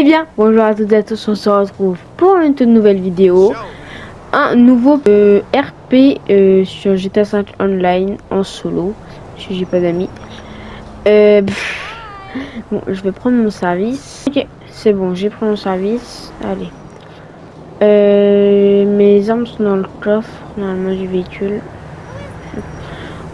Eh bien, bonjour à toutes et à tous, on se retrouve pour une toute nouvelle vidéo. Un nouveau RP sur GTA 5 Online en solo, si j'ai pas d'amis. Bon, je vais prendre mon service. Ok, c'est bon, j'ai pris mon service. Allez. Mes armes sont dans le coffre, normalement du véhicule.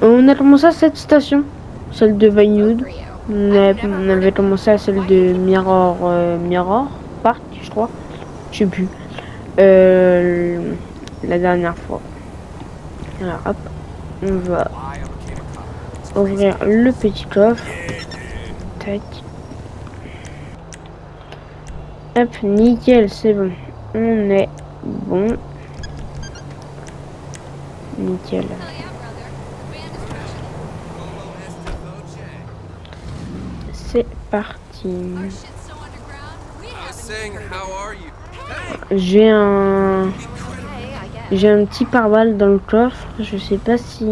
On a commencé à cette station, celle de Vinewood. On avait commencé à celle de Mirror Park, je crois. Je sais plus. La dernière fois. Alors hop, on va ouvrir le petit coffre. Tac. Hop, nickel, c'est bon. On est bon. Nickel. C'est parti. J'ai un petit pare-balles dans le coffre. Je sais pas si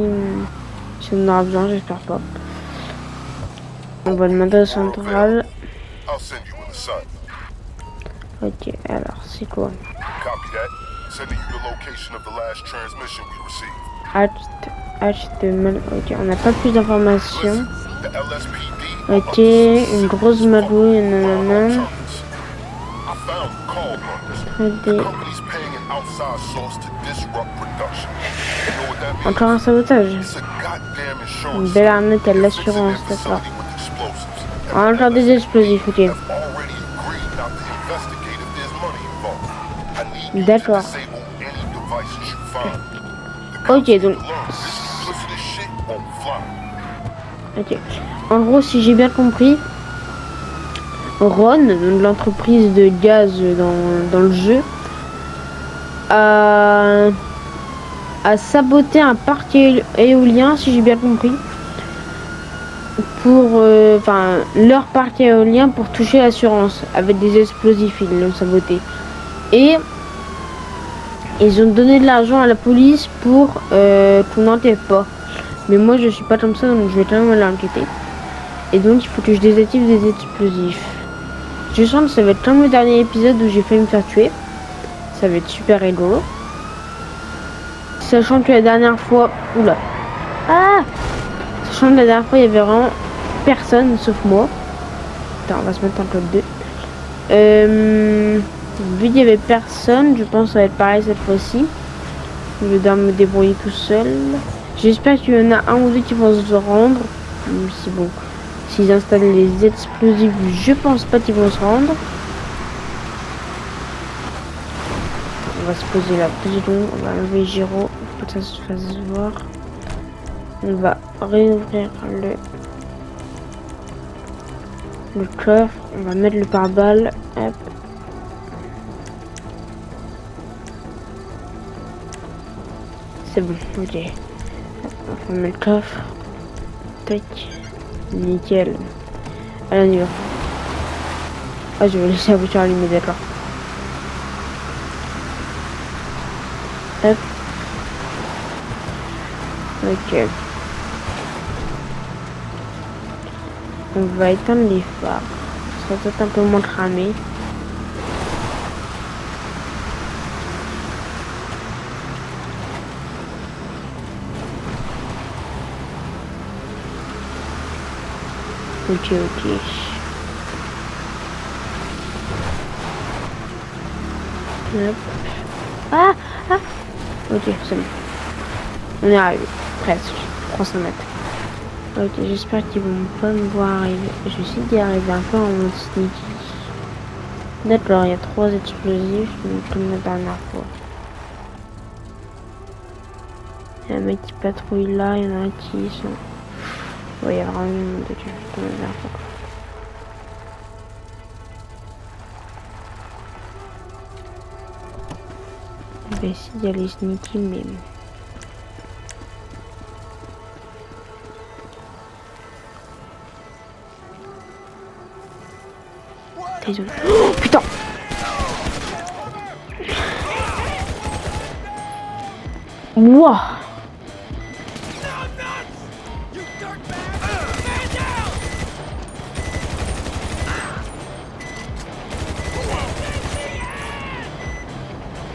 on en aura besoin, j'espère pas. On va demander au central. Ok, alors c'est quoi? HTML. Ok, on n'a pas plus d'informations. Ok, une grosse magouille, nanana. Encore un sabotage. Une belle arnaque à l'assurance, d'accord. Encore des explosifs, ok. D'accord. Ok, donc. Ok. En gros, si j'ai bien compris, Ron, l'entreprise de gaz dans le jeu, a saboté un parc éolien, si j'ai bien compris, pour leur parc éolien pour toucher l'assurance avec des explosifs. Ils l'ont saboté et ils ont donné de l'argent à la police pour qu'on n'enquête pas. Mais moi je suis pas comme ça, donc je vais quand même aller enquêter. Et donc il faut que je désactive des explosifs. Je sens que ça va être comme le dernier épisode où j'ai failli me faire tuer. Ça va être super rigolo. Sachant que la dernière fois... Oula. Ah, sachant que la dernière fois il y avait vraiment personne sauf moi. Attends, on va se mettre en code 2. Vu qu'il y avait personne, je pense que ça va être pareil cette fois-ci. Je vais devoir me débrouiller tout seul. J'espère qu'il y en a un ou deux qui vont se rendre. Même si bon, s'ils installent les explosifs, je pense pas qu'ils vont se rendre. On va se poser là, petit long, on va enlever Giro pour que ça se fasse voir. On va réouvrir le coffre, on va mettre le pare-balles. Hop. C'est bon, ok. On met le coffre. Tac. Nickel. Allez, on y va. Ah, je vais laisser la voiture allumée, d'accord. Hop. Ok. On va éteindre les phares. Ça va peut-être un peu moins cramé. Ok. Hop. Ah. Ok, c'est bon. On est arrivé. Presque. 300 mètres. Ok, j'espère qu'ils vont pas me voir arriver. Je vais essayer d'y arriver un peu en mode sneaky. D'accord, il y a 3 explosifs, comme la dernière fois. Il y a un mec qui patrouille là, il y en a qui sont... Ouais, il y a vraiment une monde de Dieu, comme la dernière fois. Je vais essayer d'y aller sneaky, mais... Oh putain! Wouah!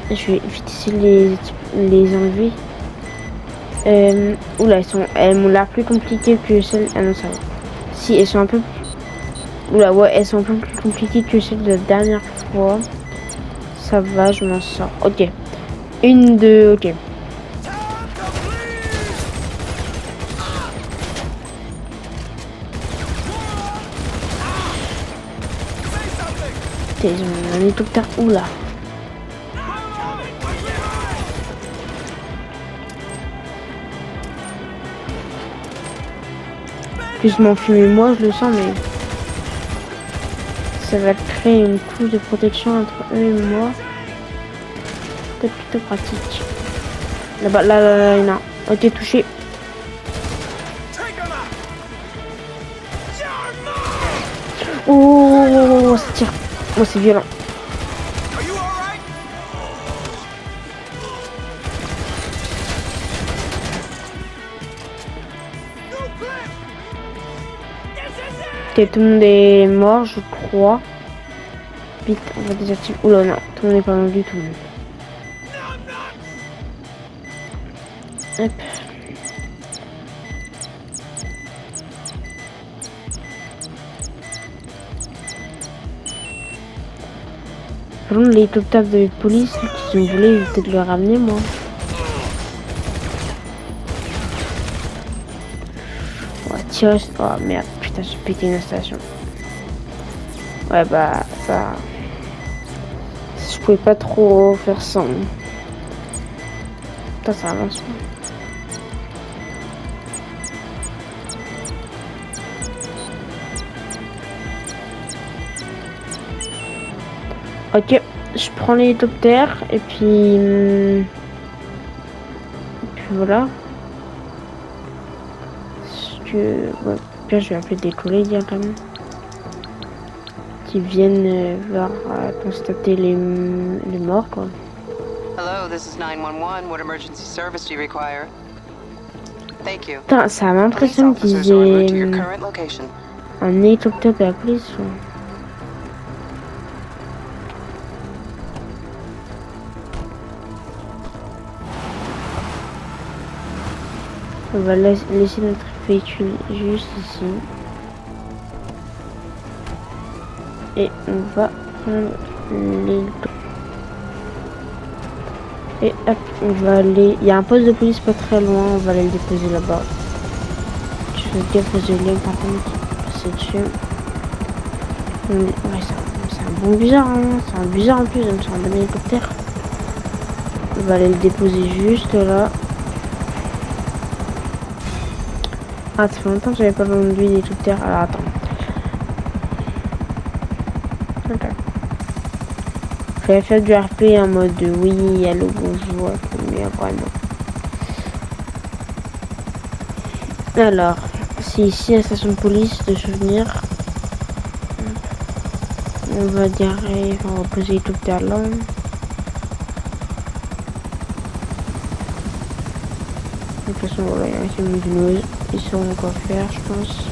Je vais vite essayer de les enlever. Oula, elles m'ont l'air plus compliquées que celles... Ah non, ça va. Si, elles sont un peu... Oula, ouais, elles sont un peu plus compliquées que celles de la dernière fois. Ça va, je m'en sors. Ok. Une, deux, ok. Ils ont un hélicoptère. Oula. Plus m'enfumer moi, je le sens, mais ça va créer une couche de protection entre eux et moi. C'est plutôt pratique. Là-bas, là, il y en a un. Ok, touché. Oh, ça tire. Oh, c'est violent. Ok, tout le monde est mort, je crois. Vite, on va désactiver. Oula, non, tout le monde n'est pas mort du tout. Hop. Par contre, l'hélicoptère de police, qu'ils ont voulu, peut-être le ramener, moi. Ouais, tirer. Oh merde, putain, j'ai pété une station. Ouais, bah, ça. Je pouvais pas trop faire ça. Putain, ça avance. Ok, je prends l'hélicoptère et puis voilà. Ouais, bien, je vais appeler des collègues quand même qui viennent voir constater les morts quoi. Hello, this is 911. What emergency service do you require? Thank you. Putain, ça m'impressionne qu'ils aient un hélicoptère de la police. Ouais. On va laisser notre véhicule juste ici. Et on va prendre l'hélicoptère. Et hop, on va aller... Il y a un poste de police pas très loin, on va aller le déposer là-bas. Je fais gaffe aux élèves par contre, c'est dessus. Ouais, c'est un bon bizarre, hein. C'est un bizarre en plus, c'est un bon hélicoptère. On va aller le déposer juste là. Ah, ça fait longtemps que j'avais pas vendu l'hélicoptère. Alors attends. Ok. Je vais faire du RP en mode oui, allô, bonjour, mais vraiment. Alors, c'est ici la station de police de souvenirs. On va garer, on va poser l'hélicoptère là. De toute façon, voilà, il y a un qui me dit ils sauront quoi faire, je pense.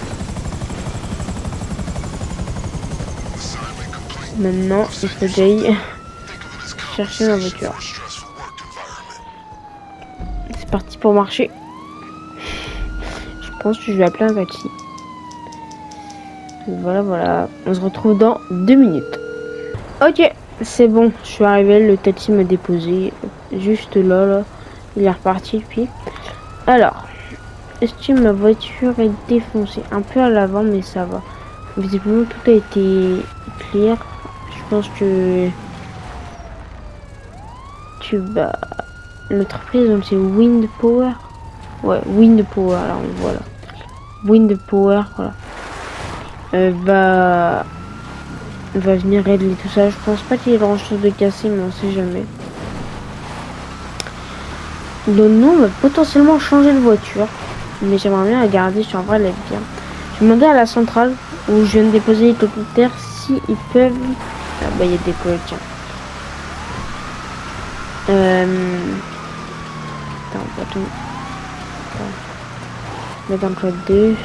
Maintenant, il faut que j'aille chercher ma voiture. C'est parti pour marcher. Je pense que je vais appeler un taxi. Voilà, voilà. On se retrouve dans 2 minutes. Ok, c'est bon. Je suis arrivé. Le taxi m'a déposé. Juste là, là. Il est reparti depuis. Alors, estime ma voiture est défoncée. Un peu à l'avant, mais ça va. Visiblement, tout a été clair. Je pense que... Bah, l'entreprise, donc c'est Wind Power. Ouais, Wind Power, alors voilà. Wind Power, voilà. Va venir régler tout ça. Je pense pas qu'il y ait grand chose de cassé, mais on sait jamais. Donc nous, on va potentiellement changer de voiture. Mais j'aimerais bien la garder, sur vrai, elle est bien. Je vais demander à la centrale où je viens de déposer l'hélicoptère si ils peuvent... Ah bah il y a des collègues, tiens. Attends, on va tout... Mettre dans le code 2.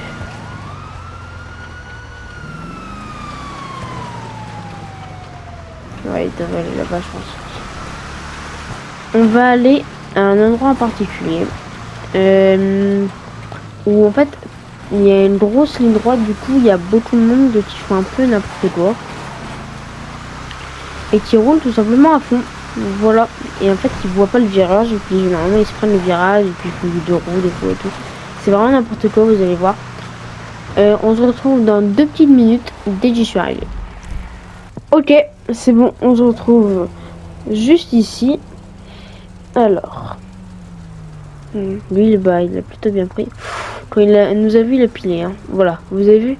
Ouais, il devrait aller là-bas, je pense. on va aller à un endroit en particulier où en fait il y a une grosse ligne droite, du coup il y a beaucoup de monde qui font un peu n'importe quoi et qui roulent tout simplement à fond. Voilà, et en fait ils voient pas le virage et puis généralement ils se prennent le virage et puis ils font du deux roues, des fois et tout. C'est vraiment n'importe quoi, vous allez voir. On se retrouve dans 2 petites minutes dès que j'y suis arrivé. Ok, c'est bon, on se retrouve juste ici. Alors, lui, bah, il a plutôt bien pris. Quand nous a vu, il a pilé. Hein. Voilà, vous avez vu?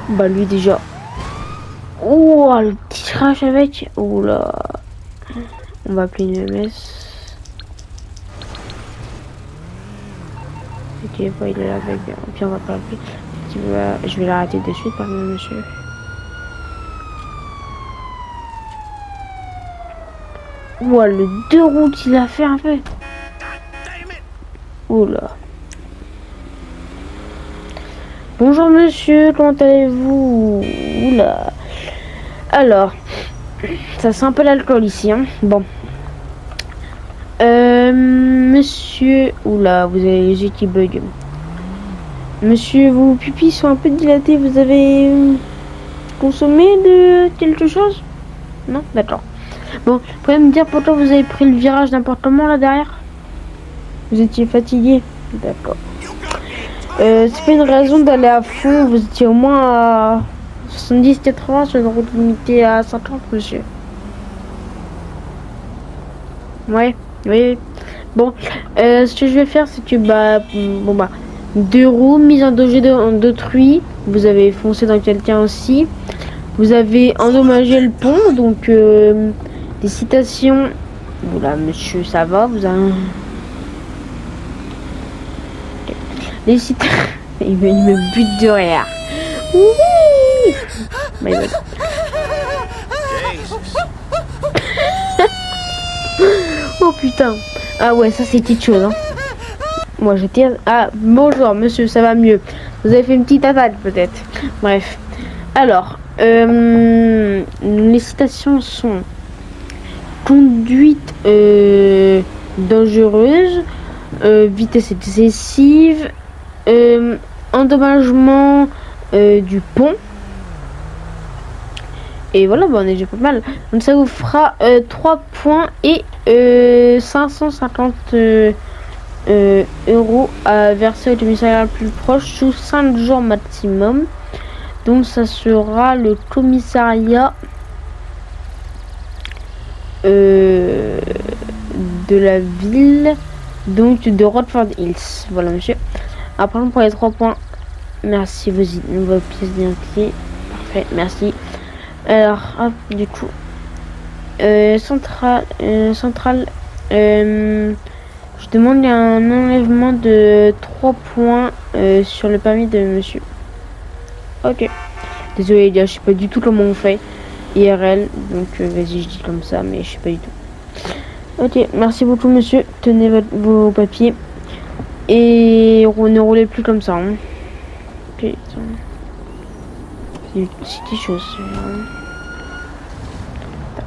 Bah, lui déjà. Oh, le petit crash avec. Oh là. On va appeler une MS. Ok, bah, il est là avec. Puis on va pas l'appeler. Je vais l'arrêter de suite, pardon, monsieur. Ouah, le 2 roues qu'il a fait un peu. Oula. Bonjour monsieur, comment allez-vous? Oula. Alors, ça sent un peu l'alcool ici, hein. Bon. Monsieur... Oula, vous avez les yeux qui bug. Monsieur, vos pupilles sont un peu dilatées. Vous avez consommé de quelque chose? Non? D'accord. Bon, vous pouvez me dire pourquoi vous avez pris le virage n'importe comment là derrière? Vous étiez fatigué? D'accord. C'est pas une raison d'aller à fond. Vous étiez au moins à 70-80 sur une route limitée à 50, monsieur. Ouais, oui. Bon, ce que je vais faire, c'est que bon bah, 2 roues, mise en danger d'autrui. Vous avez foncé dans quelqu'un aussi. Vous avez endommagé le pont, donc des citations. Oula, monsieur, ça va, vous avez. Okay. Les citations. il me bute de rire. Oui. My God. Oh putain. Ah ouais, ça c'est quelque chose. Hein. Moi j'étais... Ah, bonjour monsieur, ça va mieux. Vous avez fait une petite attaque peut-être. Bref. Alors, les citations sont conduite dangereuse, vitesse excessive, endommagement du pont. Et voilà, bah, on est déjà pas mal. Donc ça vous fera 3 points et 550 euros à verser au commissariat le plus proche sous 5 jours maximum. Donc ça sera le commissariat de la ville, donc de Rodford Hills. Voilà monsieur. Après on prend les 3 points. Merci vos pièces d'identité. Parfait, merci. Alors hop, du coup centrale je demande un enlèvement de 3 points sur le permis de monsieur. Ok, désolé les gars, je sais pas du tout comment on fait IRL, donc vas-y je dis comme ça, mais je sais pas du tout. Ok, merci beaucoup monsieur, tenez vos papiers et ne roulez plus comme ça. Hein. Putain. C'est quelque chose.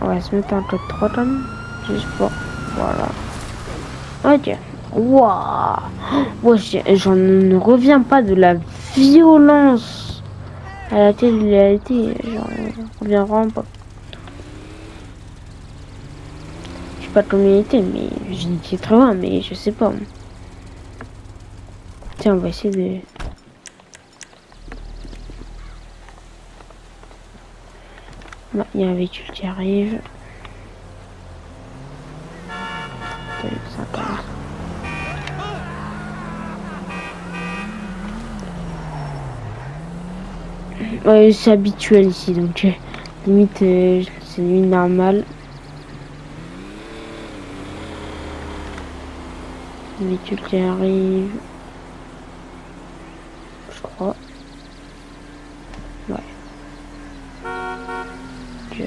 On va se mettre un code 3 quand même. Juste pour. Voilà. Ok. Waouh. Ouais, j'en ne reviens pas de la violence à la télé-réalité. J'en reviens vraiment pas. Je sais pas combien il était, mais j'ai dit 80, mais je sais pas. Tiens, on va essayer de. Il y a un véhicule qui arrive. Ouais, c'est habituel ici, donc limite c'est limite normal. Le véhicule qui arrive, je crois. Ouais. Ok.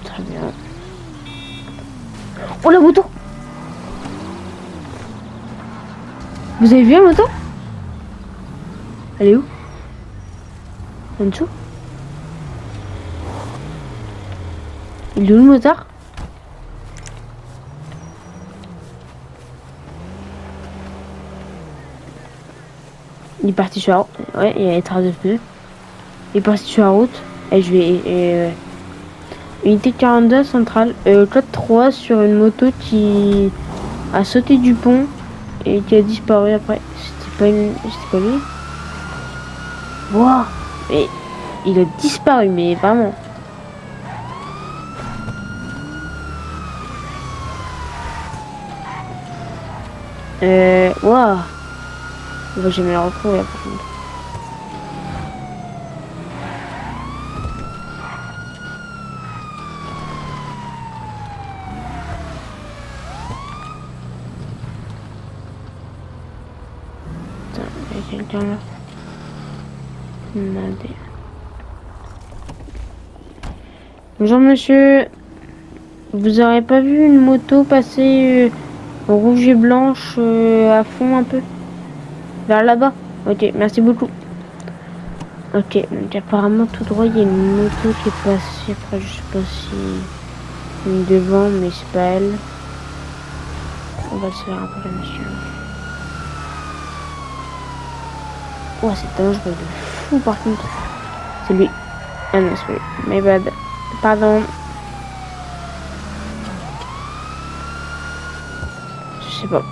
Très bien. Oh la moto! Vous avez vu la moto? Elle est où? En dessous. Il est où le motard? Il est parti sur la route. Ouais, il y a les traces de pneus. Il est parti sur la route. Et je vais... Unité 42 centrale. Code 3 sur une moto qui a sauté du pont et qui a disparu après. C'était pas lui. Wow. Mais il a disparu, mais vraiment. Wow. On va jamais le retrouver par contre. Attends, il y a quelqu'un là. Nadé. Bonjour monsieur. Vous aurez pas vu une moto passer rouge et blanche à fond un peu? Vers là-bas. Ok, merci beaucoup. Ok, donc apparemment tout droit il y a une moto qui est passée. Après je sais pas si une devant, mais c'est pas elle. On va se faire un peu la monsieur. Oh c'est dangereux de fou par contre. C'est lui. Ah non c'est lui. My bad. Pardon. Je sais pas.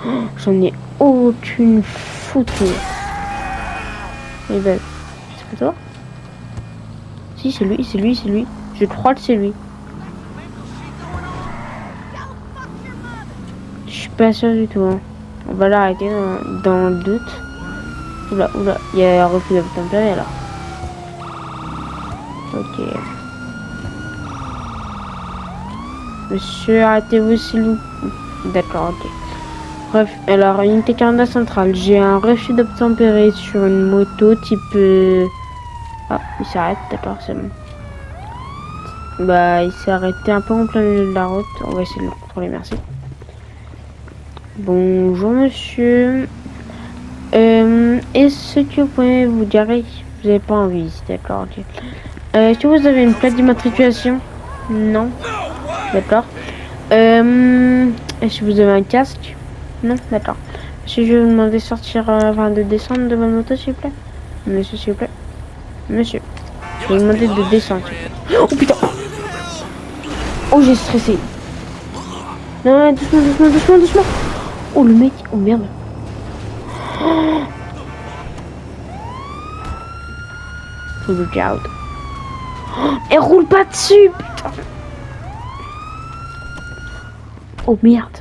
Oh, j'en ai aucune foutue. My bad. C'est pas toi? Si c'est lui, c'est lui, c'est lui. Je crois que c'est lui. Je suis pas sûr du tout. Hein. On va l'arrêter dans le doute. Oula, oula, il y a un refus d'obtempérer là. Ok. Monsieur, arrêtez-vous s'il vous plaît. D'accord, ok. Bref, alors, unité 42 centrale. J'ai un refus d'obtempérer sur une moto type... Ah, il s'arrête, d'accord, c'est bon. Bah, il s'est arrêté un peu en plein milieu de la route. On va essayer de le contrôler, merci. Bonjour monsieur. Est-ce que vous pouvez vous garer? Vous n'avez pas envie, d'accord, ok. Est-ce que vous avez une plaque d'immatriculation? Non. D'accord. Est-ce que vous avez un casque? Non, d'accord. Est-ce que je vais vous demander de sortir, enfin de descendre de votre moto s'il vous plaît? Monsieur, s'il vous plaît. Monsieur. Je vais vous demander de descendre s'il vous plaît. Oh putain! Oh j'ai stressé. Non, doucement, doucement, doucement, doucement. Oh le mec, oh merde. Faut le out. Elle roule pas dessus, putain. Oh merde.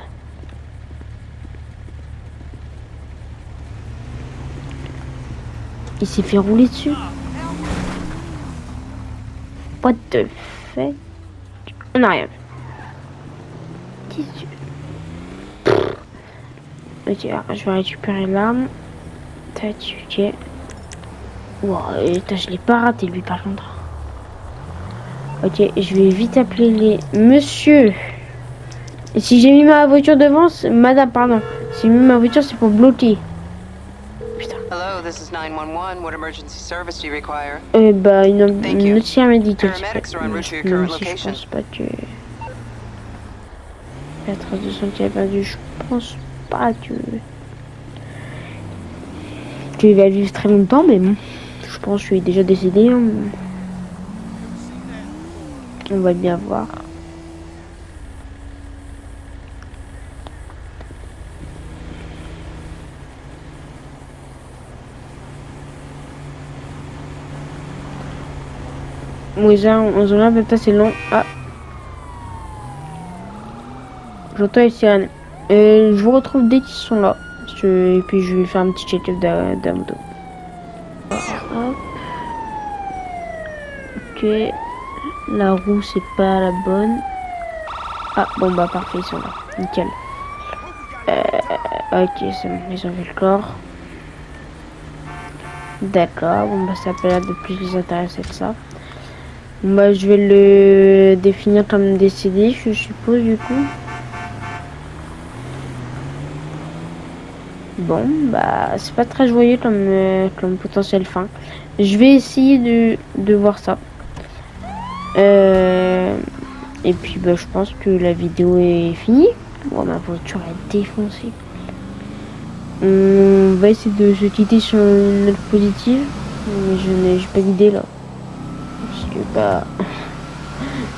Il s'est fait rouler dessus. What the fuck? On n'a rien vu. Ok, alors, je vais récupérer l'arme. Tac, ok. Wow, je l'ai pas raté lui par contre. Ok, je vais vite appeler les... Monsieur! Et si j'ai mis ma voiture devant, madame, pardon. Si j'ai mis ma voiture, c'est pour bloquer. Putain. Hello, this is 911. What emergency service do you require? Bah, une autre médicale. Paramedics are en route to your Même current si je location. pense pas que... La trace de sang qui a perdu, je pense pas que... qu'il va vivre très longtemps, mais bon. Je pense qu'il est déjà décédé. Hein. On va bien voir. Mouisa, on se lave, peut-être c'est long. Ah. J'entends les sirènes. Je vous retrouve dès qu'ils sont là. Et puis je vais faire un petit check-up de la moto. Hop. Ok. La roue, c'est pas la bonne. Ah, bon bah parfait, ils sont là. Nickel. Ok, c'est bon, ils ont vu le corps. D'accord, bon bah ça peut être de plus les intéresser que ça. Bon bah je vais le définir comme décédé, je suppose du coup. Bon, bah, c'est pas très joyeux comme potentielle fin. Je vais essayer de voir ça. Et puis, bah, je pense que la vidéo est finie. Bon, ma voiture est défoncée. On va essayer de se quitter sur une note positive. Mais j'ai pas d'idée là. Parce que, bah,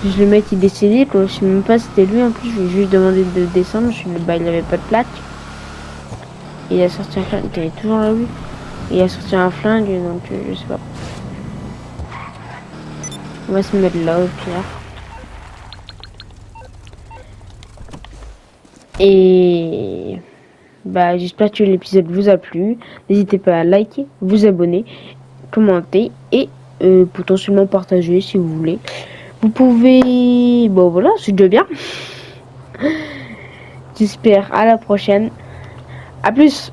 le mec il est décédé, quoi. Je sais même pas si c'était lui en plus. Je lui ai juste demandé de descendre. Bah, il avait pas de plaque. Il a sorti un flingue. Il était toujours là, lui. Il a sorti un flingue, donc je sais pas. On va se mettre là au pire. Et bah j'espère que l'épisode vous a plu. N'hésitez pas à liker, vous abonner, commenter et potentiellement partager si vous voulez. Vous pouvez... Bon voilà, c'est déjà bien. J'espère à la prochaine. À plus.